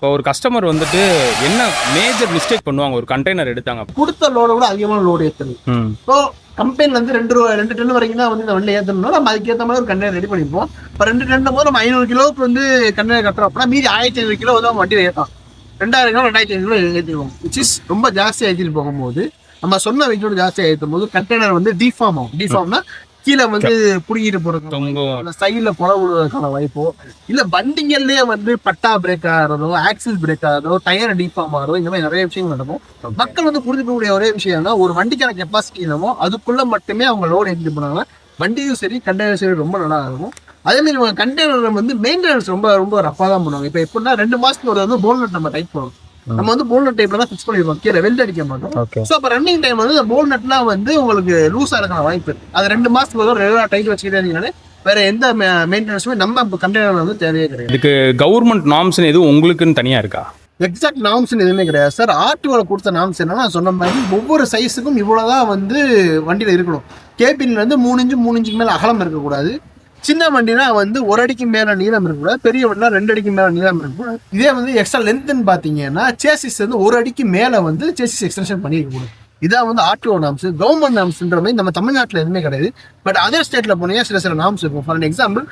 இப்போ ஒரு கஸ்டமர் வந்துட்டு என்ன மேஜர் மிஸ்டேக் பண்ணுவாங்க ஒரு கண்டெய்னர் எடுத்தாங்க? கொடுத்த லோட விட அதிகமான லோடு ஏற்றணும். ஸோ கம்பெனில இருந்து 2 டன் வரைக்கும் தான் வந்து இந்த வண்டி ஏற்றணும்னா நம்ம அதுக்கேற்ற மாதிரி ஒரு கண்டெய்னர் ரெடி பண்ணிப்போம். இப்போ 2 டன் போது நம்ம 500 கிலோவுக்கு வந்து கண்டெய்னர் கட்டுறோம் அப்படின்னா மீதி 1500 கிலோ வந்து வண்டியில் ஏற்றலாம். 2000 கிலோ 2500 கிலோ ஏற்றிடுவோம். விச் இஸ் ரொம்ப ஜாஸ்தியாக ஏற்றிட்டு போகும்போது நம்ம சொன்ன வெயிட்டோட ஜாஸ்தியாக ஏற்றும் போது கண்டெய்னர் வந்து டிஃபார்ம் ஆகும். டிஃபார்ம்னா கீழே வந்து புடிங்கிட்டு போறதுக்கு சைட்ல புல விடுவதற்கான வாய்ப்போ இல்ல வண்டிங்கள்லயே வந்து பட்டா பிரேக் ஆகிறதோ ஆக்சில் பிரேக் ஆகிறதோ டயர் டிஃபார்ம் ஆகிறதோ இந்த மாதிரி நிறைய விஷயங்கள் நடக்கும். மக்கள் வந்து புரிஞ்சுக்கக்கூடிய ஒரே விஷயம்னா ஒரு வண்டிக்கான கெப்பாசிட்டி என்னமோ அதுக்குள்ள மட்டுமே அவங்க லோடு ஏற்றிட்டு போனாங்க. வண்டியும் சரி கண்டெய்னர் சரி ரொம்ப நல்லா இருக்கும். அதே மாதிரி கண்டெய்னர் வந்து மெயின்டெனன்ஸ் ரொம்ப ரொம்ப ரஃபா தான் பண்ணுவாங்க. இப்போ எப்படின்னா 2 மாசத்துக்கு ஒரு வந்து போல்நட் நம்ம டைப் பண்ணுவோம். நம்ம வந்து போல்நட் டைப்ல தான் ஃபிக்ஸ் பண்ணிடுவோம். கீழே வெல்ட் அடிக்க மாட்டோம். ஸோ அப்போ ரன்னிங் டைம் வந்து போல்நட்லாம் வந்து உங்களுக்கு லூஸா இருக்கான வாய்ப்பு இருக்கு. அது 2 மாசத்துக்கு ஒரு ரெகுலரா டைட் வச்சுக்கிட்டே இருந்தீங்கன்னா வேற எந்த மெயின்டெனன்ஸுமே நம்ம கண்டெய்னர் வந்து தேவையே கிடையாது. இதுக்கு கவர்மெண்ட் நார்ம்ஸ் எதுவும் உங்களுக்குன்னு தனியா இருக்கா? எக்ஸாக்ட் நார்ம்ஸ் எதுவுமே கிடையாது சார். ஆர்டிஓல கொடுத்த நார்ம்ஸ் என்னன்னா சொன்ன மாதிரி ஒவ்வொரு சைஸுக்கும் இவ்வளவுதான் வந்து வண்டியில இருக்கணும். கேபின்ல வந்து 3 இன்ச்சு 3 இன்ச்சுக்கு மேல அகலம் இருக்கக்கூடாது. சின்ன வண்டினா வந்து 1 அடிக்கு மேல நீளம் இருக்கக்கூடாது. பெரிய வண்டினா 2 அடிக்கு மேல நீளம் இருக்கக்கூடாது. இதே வந்து எக்ஸ்ட்ரா லென்த்னு பாத்தீங்கன்னா சேசிஸ் வந்து 1 அடிக்கு மேல வந்து சேசிஸ் எக்ஸ்டென்ஷன் பண்ணிருக்க கூடாது. இதான் வந்து ஆர்டிஓ நாம்ஸ். கவர்மெண்ட் நாம்ஸ்ன்ற மாதிரி நம்ம தமிழ்நாட்டில் எதுவுமே கிடையாது. பட் அதர் ஸ்டேட்ல போனீங்கன்னா சில நாம்ஸ் இருக்கும். For example